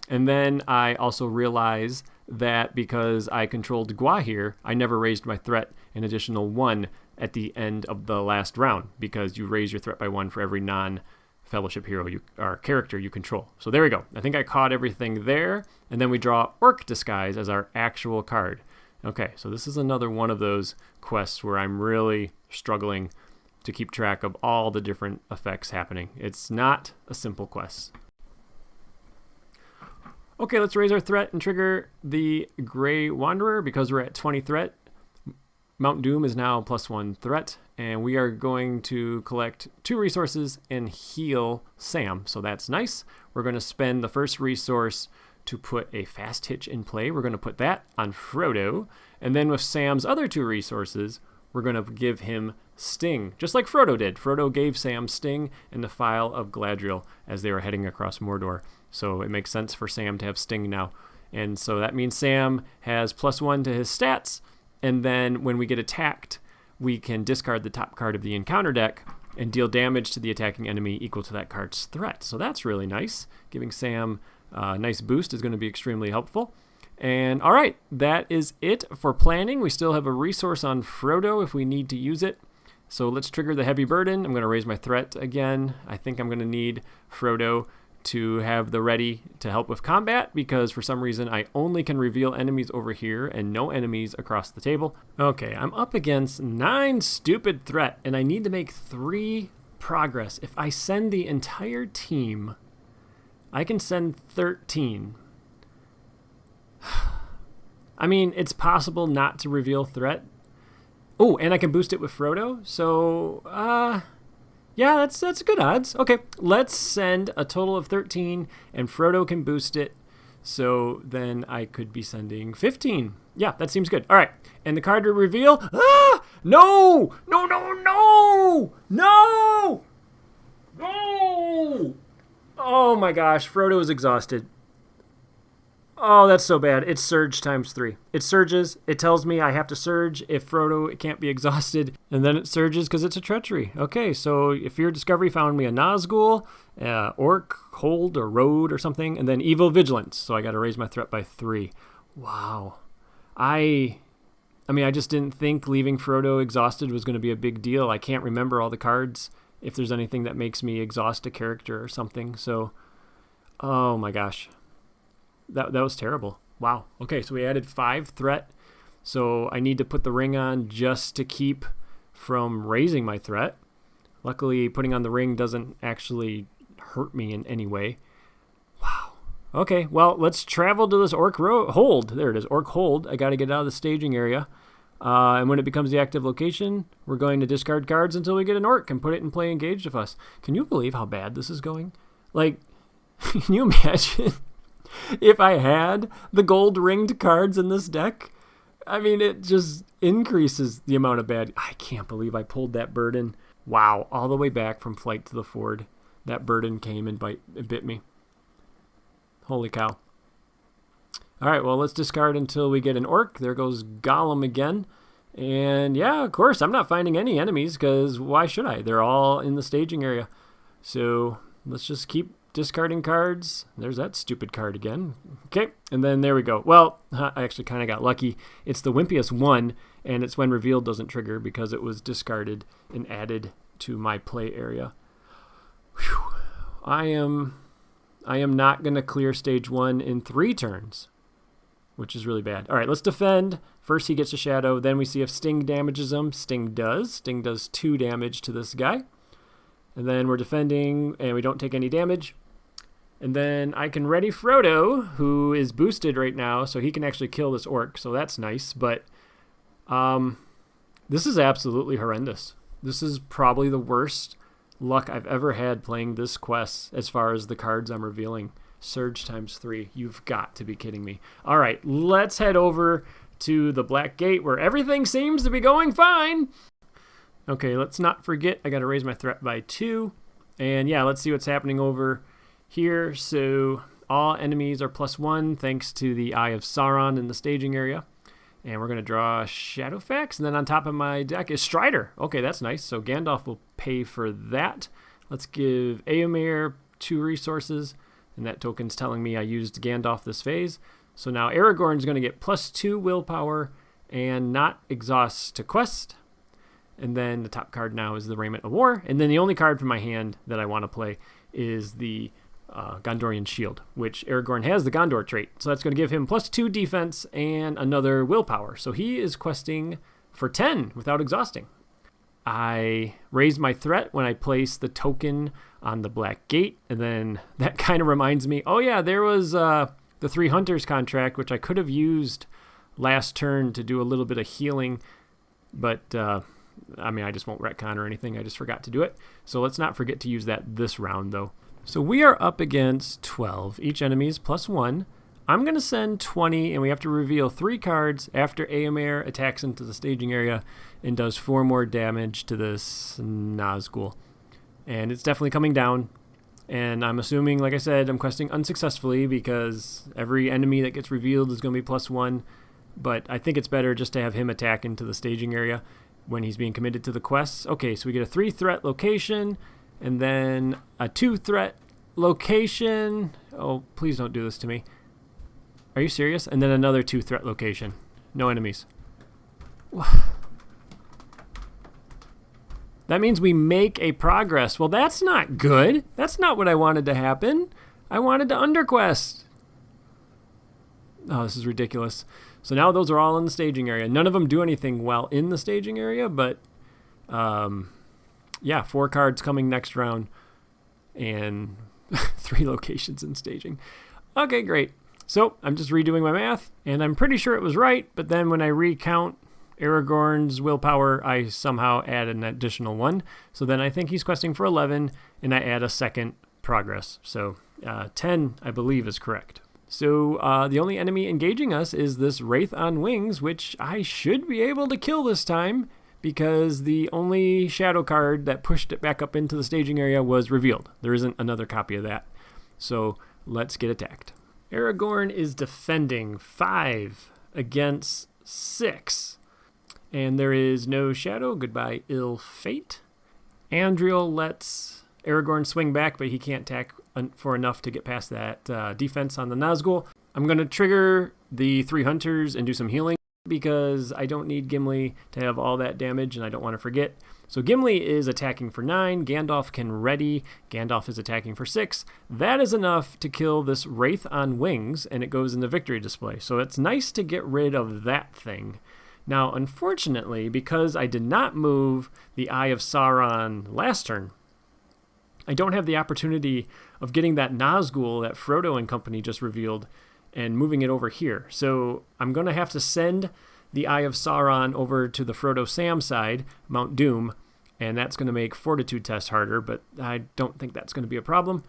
And then I also realize that because I controlled Gua here, I never raised my threat an additional 1 at the end of the last round, because you raise your threat by 1 for every non-Fellowship hero or character you control. So there we go. I think I caught everything there. And then we draw Orc Disguise as our actual card. Okay, so this is another one of those quests where I'm really struggling to keep track of all the different effects happening. It's not a simple quest. Okay, let's raise our threat and trigger the Grey Wanderer because we're at 20 threat. Mount Doom is now +1 threat, and we are going to collect 2 resources and heal Sam, so that's nice. We're going to spend the first resource to put a fast hitch in play. We're going to put that on Frodo, and then with Sam's other 2 resources, we're going to give him Sting, just like Frodo did. Frodo gave Sam Sting and the Phial of Galadriel as they were heading across Mordor. So it makes sense for Sam to have Sting now. And so that means Sam has +1 to his stats. And then when we get attacked, we can discard the top card of the encounter deck and deal damage to the attacking enemy equal to that card's threat. So that's really nice. Giving Sam a nice boost is going to be extremely helpful. And all right, that is it for planning. We still have a resource on Frodo if we need to use it. So let's trigger the Heavy Burden. I'm going to raise my threat again. I think I'm going to need Frodo to have the ready to help with combat because for some reason I only can reveal enemies over here and no enemies across the table. Okay, I'm up against 9 stupid threat and I need to make 3 progress. If I send the entire team, I can send 13. I mean, it's possible not to reveal threat. Oh, and I can boost it with Frodo. So, yeah, that's good odds. Okay, let's send a total of 13, and Frodo can boost it. So then I could be sending 15. Yeah, that seems good. All right, and the card to reveal. Ah! No! No, no, no! No! No! Oh my gosh, Frodo is exhausted. Oh, that's so bad. It's surge times 3. It surges. It tells me I have to surge if Frodo can't be exhausted. And then it surges because it's a treachery. Okay, so if your discovery found me a Nazgul, Orc, Hold, or Road or something, and then Evil Vigilance. So I got to raise my threat by 3. Wow. I mean, I just didn't think leaving Frodo exhausted was going to be a big deal. I can't remember all the cards if there's anything that makes me exhaust a character or something. So, oh my gosh. That was terrible. Wow. Okay, so we added 5 threat. So I need to put the ring on just to keep from raising my threat. Luckily, putting on the ring doesn't actually hurt me in any way. Wow. Okay, well, let's travel to this Orc Hold. There it is, Orc Hold. I got to get out of the staging area. And when it becomes the active location, we're going to discard cards until we get an Orc and put it in play engaged with us. Can you believe how bad this is going? Like, can you imagine if I had the gold ringed cards in this deck? I mean, it just increases the amount of bad. I can't believe I pulled that burden. Wow, all the way back from Flight to the Ford. That burden came and bit me. Holy cow. All right, well, let's discard until we get an Orc. There goes Gollum again. And yeah, of course, I'm not finding any enemies because why should I? They're all in the staging area. So let's just keep discarding cards. There's that stupid card again. Okay, and then there we go. Well, I actually kind of got lucky. It's the Wimpiest 1, and it's when revealed doesn't trigger because it was discarded and added to my play area. Whew. I am not going to clear stage 1 in 3 turns, which is really bad. All right, let's defend. First he gets a shadow, then we see if Sting damages him. Sting does. Sting does 2 damage to this guy. And then we're defending, and we don't take any damage. And then I can ready Frodo, who is boosted right now, so he can actually kill this Orc, so that's nice. But this is absolutely horrendous. This is probably the worst luck I've ever had playing this quest as far as the cards I'm revealing. Surge times 3. You've got to be kidding me. All right, let's head over to the Black Gate where everything seems to be going fine. Okay, let's not forget I got to raise my threat by 2. And yeah, let's see what's happening over here. So all enemies are +1 thanks to the Eye of Sauron in the staging area. And we're going to draw Shadowfax. And then on top of my deck is Strider. Okay, that's nice. So Gandalf will pay for that. Let's give Éomer 2 resources. And that token's telling me I used Gandalf this phase. So now Aragorn's going to get +2 willpower and not exhaust to quest. And then the top card now is the Raiment of War. And then the only card from my hand that I want to play is the Gondorian Shield, which Aragorn has the Gondor trait. So that's going to give him +2 defense and another willpower. So he is questing for 10 without exhausting. I raised my threat when I placed the token on the Black Gate. And then that kind of reminds me, oh yeah, there was the 3 Hunters contract, which I could have used last turn to do a little bit of healing. But, I just won't retcon or anything. I just forgot to do it. So let's not forget to use that this round, though. So we are up against 12. Each enemy is +1. I'm going to send 20, and we have to reveal 3 cards after Éomer attacks into the staging area and does 4 more damage to this Nazgul. And it's definitely coming down. And I'm assuming, like I said, I'm questing unsuccessfully because every enemy that gets revealed is going to be +1. But I think it's better just to have him attack into the staging area when he's being committed to the quests. Okay, so we get a 3-threat location, and then a 2-threat location. Oh, please don't do this to me. Are you serious? And then another 2-threat location. No enemies. That means we make a progress. Well, that's not good. That's not what I wanted to happen. I wanted to underquest. Oh, this is ridiculous. So now those are all in the staging area. None of them do anything well in the staging area, but yeah, 4 cards coming next round and 3 locations in staging. Okay, great. So I'm just redoing my math, and I'm pretty sure it was right, but then when I recount Aragorn's willpower, I somehow add an additional 1. So then I think he's questing for 11, and I add a second progress. So 10, I believe, is correct. So the only enemy engaging us is this Wraith on Wings, which I should be able to kill this time because the only shadow card that pushed it back up into the staging area was revealed. There isn't another copy of that. So let's get attacked. Aragorn is defending 5 against 6. And there is no shadow. Goodbye, ill fate. Andriel lets Aragorn swing back, but he can't attack for enough to get past that defense on the Nazgul. I'm going to trigger the 3 Hunters and do some healing because I don't need Gimli to have all that damage, and I don't want to forget. So Gimli is attacking for 9. Gandalf can ready. Gandalf is attacking for 6. That is enough to kill this Wraith on Wings, and it goes in the victory display. So it's nice to get rid of that thing. Now, unfortunately, because I did not move the Eye of Sauron last turn, I don't have the opportunity of getting that Nazgul that Frodo and company just revealed and moving it over here. So I'm going to have to send the Eye of Sauron over to the Frodo Sam side, Mount Doom, and that's going to make Fortitude test harder, but I don't think that's going to be a problem.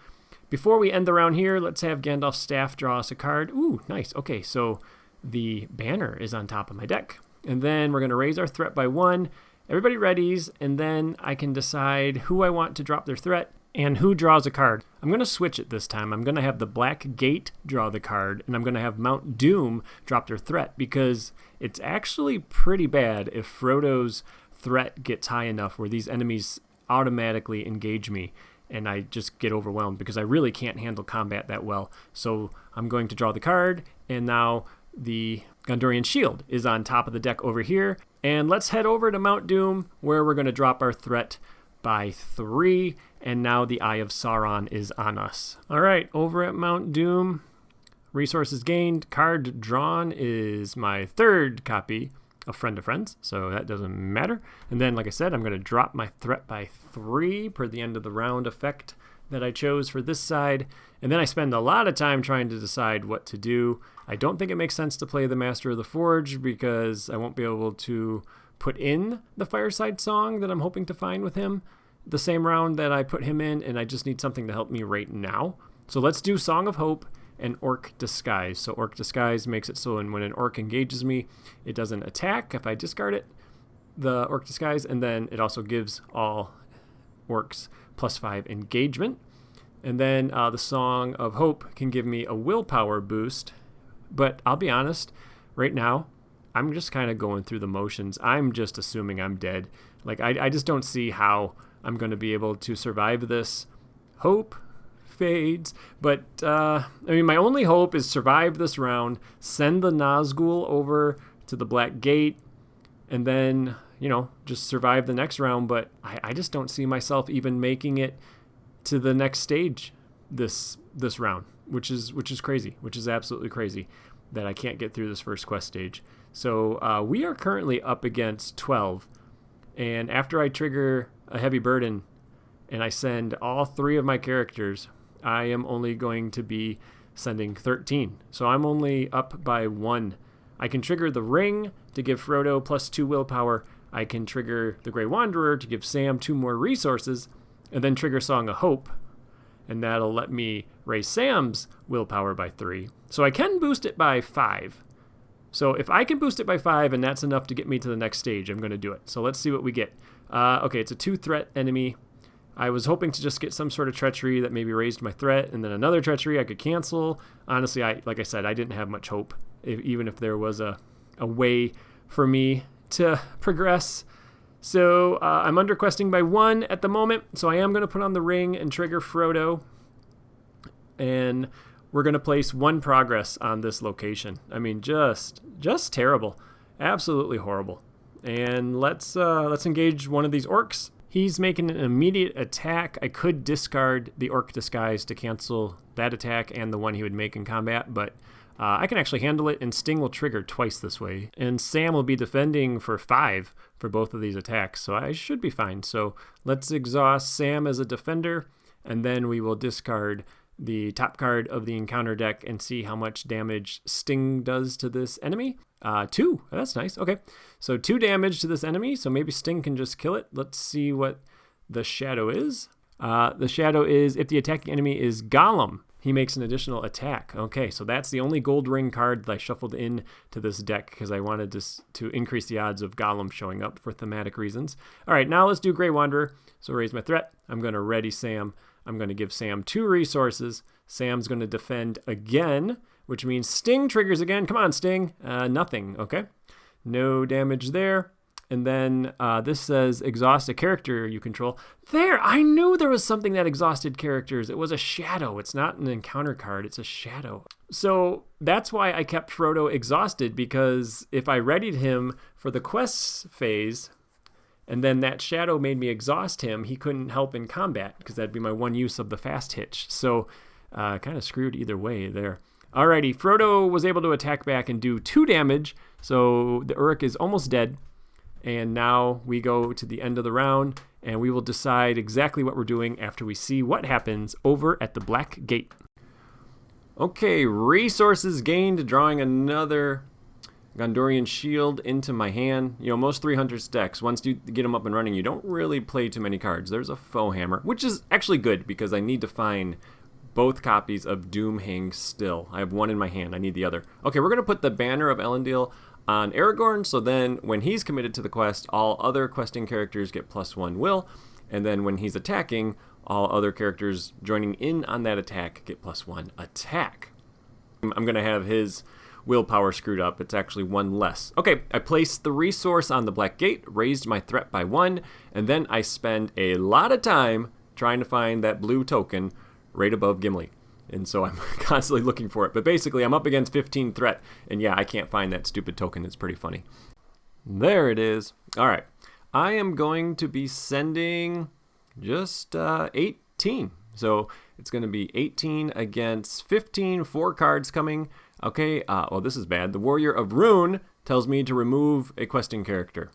Before we end the round here, let's have Gandalf's staff draw us a card. Ooh, nice. Okay, so the banner is on top of my deck. And then we're going to raise our threat by 1. Everybody readies, and then I can decide who I want to drop their threat and who draws a card. I'm going to switch it this time. I'm going to have the Black Gate draw the card, and I'm going to have Mount Doom drop their threat because it's actually pretty bad if Frodo's threat gets high enough where these enemies automatically engage me and I just get overwhelmed because I really can't handle combat that well. So I'm going to draw the card, and now the Gondorian Shield is on top of the deck over here. And let's head over to Mount Doom where we're going to drop our threat by 3. And now the Eye of Sauron is on us. All right, over at Mount Doom, resources gained. Card drawn is my 3rd copy of Friend of Friends, so that doesn't matter. And then, like I said, I'm going to drop my threat by 3 per the end of the round effect that I chose for this side. And then I spend a lot of time trying to decide what to do. I don't think it makes sense to play the Master of the Forge because I won't be able to put in the Fireside Song that I'm hoping to find with him the same round that I put him in, and I just need something to help me right now. So let's do Song of Hope and Orc Disguise. So Orc Disguise makes it so when an orc engages me, it doesn't attack if I discard it, the Orc Disguise, and then it also gives all orcs +5 engagement. And then the Song of Hope can give me a willpower boost. But I'll be honest, right now, I'm just kind of going through the motions. I'm just assuming I'm dead. Like, I just don't see how I'm going to be able to survive this. Hope fades. But, I mean, my only hope is survive this round, send the Nazgul over to the Black Gate, and then, you know, just survive the next round. But I just don't see myself even making it to the next stage this round, which is crazy, which is absolutely crazy that I can't get through this first quest stage. So we are currently up against 12, and after I trigger a heavy burden and I send all 3 of my characters, I am only going to be sending 13. So I'm only up by 1. I can trigger the ring to give Frodo +2 willpower. I can trigger the Grey Wanderer to give Sam 2 more resources, and then trigger Song of Hope, and that'll let me raise Sam's willpower by 3. So I can boost it by 5. So if I can boost it by 5 and that's enough to get me to the next stage, I'm going to do it. So let's see what we get. Okay, it's a 2-threat enemy. I was hoping to just get some sort of treachery that maybe raised my threat, and then another treachery I could cancel. Honestly, like I said, I didn't have much hope, even if there was a way for me to progress. So I'm underquesting by 1 at the moment, so I am going to put on the ring and trigger Frodo, and we're going to place 1 progress on this location. I mean, just terrible, absolutely horrible. And let's engage one of these orcs. He's making an immediate attack. I could discard the Orc Disguise to cancel that attack and the one he would make in combat, but I can actually handle it, and Sting will trigger twice this way. And Sam will be defending for 5 for both of these attacks, so I should be fine. So let's exhaust Sam as a defender, and then we will discard the top card of the encounter deck and see how much damage Sting does to this enemy. 2. That's nice. Okay, so 2 damage to this enemy, so maybe Sting can just kill it. Let's see what the shadow is. The shadow is if the attacking enemy is Gollum, he makes an additional attack. Okay, so that's the only gold ring card that I shuffled in to this deck because I wanted to increase the odds of Gollum showing up for thematic reasons. All right, now let's do Grey Wanderer. So raise my threat. I'm going to ready Sam. I'm going to give Sam 2 resources. Sam's going to defend again, which means Sting triggers again. Come on, Sting. Nothing. Okay, no damage there. And then this says exhaust a character you control. There, I knew there was something that exhausted characters. It was a shadow. It's not an encounter card. It's a shadow. So that's why I kept Frodo exhausted, because if I readied him for the quests phase, and then that shadow made me exhaust him, he couldn't help in combat, because that'd be my 1 use of the fast hitch. So kind of screwed either way there. Alrighty, Frodo was able to attack back and do 2 damage. So the Uruk is almost dead. And now we go to the end of the round, and we will decide exactly what we're doing after we see what happens over at the Black Gate. Okay, resources gained, drawing another Gondorian shield into my hand. You know, most 300 decks, once you get them up and running, you don't really play too many cards. There's a foe hammer, which is actually good because I need to find both copies of Doomhang still. I have 1 in my hand. I need the other. Okay, we're going to put the Banner of Elendil on Aragorn, so then when he's committed to the quest, all other questing characters get +1 will, and then when he's attacking, all other characters joining in on that attack get +1 attack. I'm going to have his willpower screwed up. It's actually 1 less. Okay, I placed the resource on the Black Gate, raised my threat by 1, and then I spend a lot of time trying to find that blue token right above Gimli. And so I'm constantly looking for it. But basically, I'm up against 15 threat. And yeah, I can't find that stupid token. It's pretty funny. There it is. All right. I am going to be sending just 18. So it's going to be 18 against 15. 4 cards coming. Okay. Well, this is bad. The Warrior of Rune tells me to remove a questing character.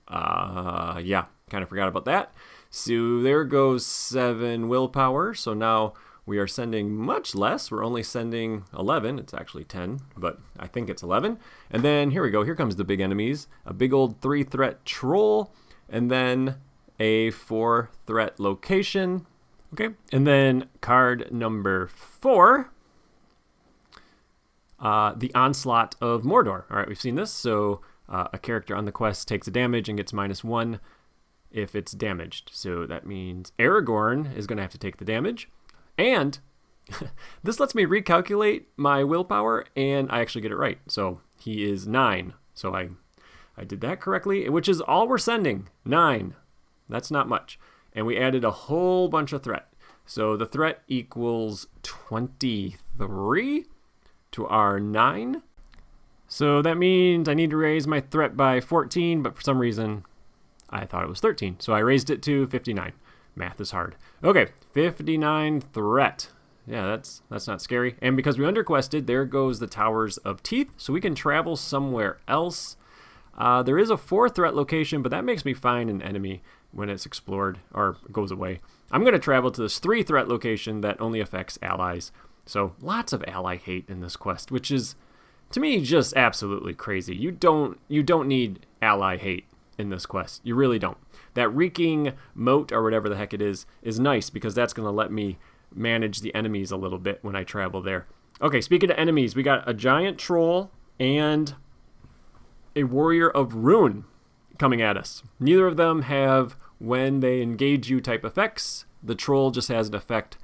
Yeah. Kind of forgot about that. So there goes 7 willpower. So now we are sending much less. We're only sending 11. It's actually 10, but I think it's 11. And then here we go. Here comes the big enemies. A big old 3-threat troll, and then a 4-threat location, Okay, and then card number 4, the Onslaught of Mordor. All right, we've seen this. So a character on the quest takes a damage and gets -1 if it's damaged. So that means Aragorn is going to have to take the damage. And this lets me recalculate my willpower, and I actually get it right. So he is 9. So I did that correctly, which is all we're sending, 9. That's not much. And we added a whole bunch of threat. So the threat equals 23 to our 9. So that means I need to raise my threat by 14, but for some reason I thought it was 13. So I raised it to 59. Math is hard. Okay, 59 threat. Yeah, that's not scary. And because we underquested, there goes the Towers of Teeth. So we can travel somewhere else. There is a 4 threat location, but that makes me find an enemy when it's explored or goes away. I'm going to travel to this 3 threat location that only affects allies. So lots of ally hate in this quest, which is, to me, just absolutely crazy. You don't need ally hate in this quest. You really don't. That reeking moat or whatever the heck it is nice because that's going to let me manage the enemies a little bit when I travel there. Okay, speaking of enemies, we got a giant troll and a warrior of ruin coming at us. Neither of them have when they engage you type effects. The troll just has an effect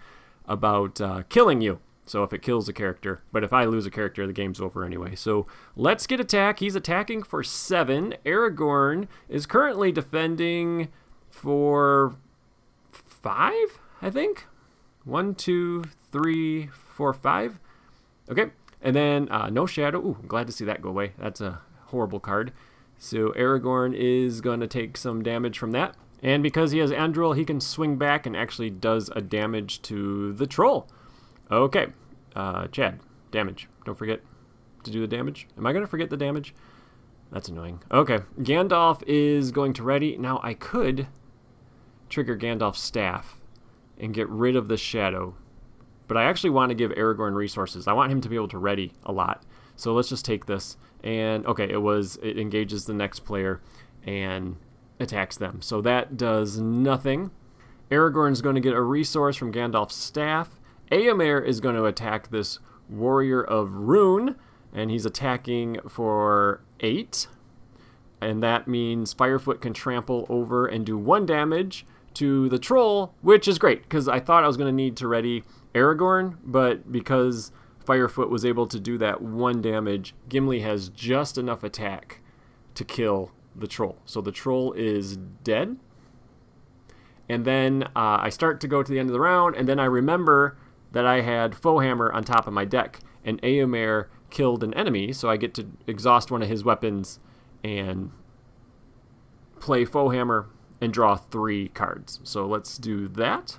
about killing you. So if it kills a character, but if I lose a character, the game's over anyway. So let's get attack. He's attacking for 7. Aragorn is currently defending for 5, I think. 1, 2, 3, 4, 5. Okay, and then no shadow. Ooh, I'm glad to see that go away. That's a horrible card. So Aragorn is going to take some damage from that. And because he has Andril, he can swing back and actually does a damage to the troll. Okay, Chad, damage. Don't forget to do the damage. Am I going to forget the damage? That's annoying. Okay, Gandalf is going to ready. Now I could trigger Gandalf's staff and get rid of the shadow. But I actually want to give Aragorn resources. I want him to be able to ready a lot. So let's just take this. And okay, it engages the next player and attacks them. So that does nothing. Aragorn's going to get a resource from Gandalf's staff. Éomer is going to attack this warrior of ruin, and he's attacking for 8. And that means Firefoot can trample over and do 1 damage to the troll, which is great, because I thought I was going to need to ready Aragorn, but because Firefoot was able to do that 1 damage, Gimli has just enough attack to kill the troll. So the troll is dead. And then I start to go to the end of the round, and then I remember that I had Foehammer on top of my deck, and Éomer killed an enemy, so I get to exhaust one of his weapons and play Foehammer and draw 3 cards. So let's do that.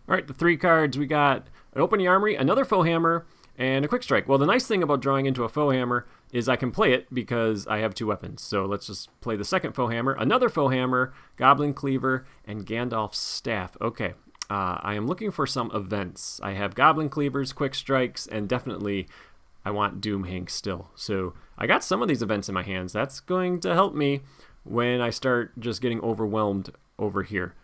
All right, the 3 cards, we got an Open the Armory, another Foehammer, and a Quick Strike. Well, the nice thing about drawing into a Foehammer is I can play it because I have 2 weapons. So let's just play the second Foehammer, another Foehammer, Goblin Cleaver, and Gandalf's Staff. Okay, I am looking for some events. I have Goblin Cleavers, Quick Strikes, and definitely I want Doom Hank still. So I got some of these events in my hands. That's going to help me when I start just getting overwhelmed over here.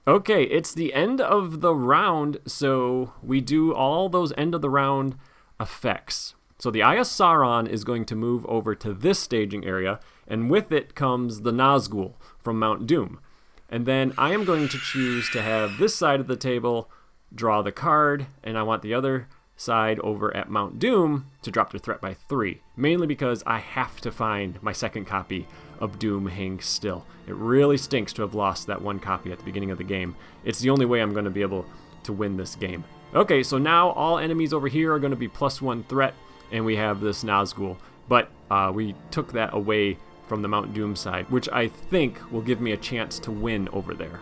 Okay, it's the end of the round, so we do all those end of the round effects. So the Eye of Sauron is going to move over to this staging area, and with it comes the Nazgul from Mount Doom. And then I am going to choose to have this side of the table draw the card, and I want the other side over at Mount Doom to drop their threat by 3, mainly because I have to find my second copy of Doom Hank still. It really stinks to have lost that 1 copy at the beginning of the game. It's the only way I'm going to be able to win this game. Okay, so now all enemies over here are going to be +1 threat, and we have this Nazgul. But we took that away from the Mount Doom side, which I think will give me a chance to win over there.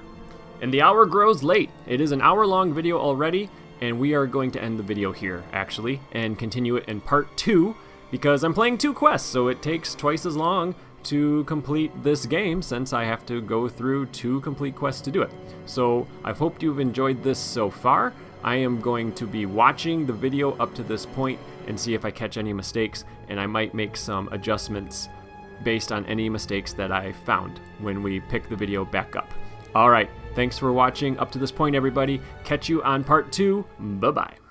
And the hour grows late. It is an hour-long video already, and we are going to end the video here, actually, and continue it in part 2, because I'm playing 2 quests, so it takes twice as long to complete this game since I have to go through 2 complete quests to do it. So I hope you've enjoyed this so far. I am going to be watching the video up to this point and see if I catch any mistakes, and I might make some adjustments based on any mistakes that I found when we pick the video back up. All right. Thanks for watching up to this point, everybody. Catch you on part 2. Bye-bye.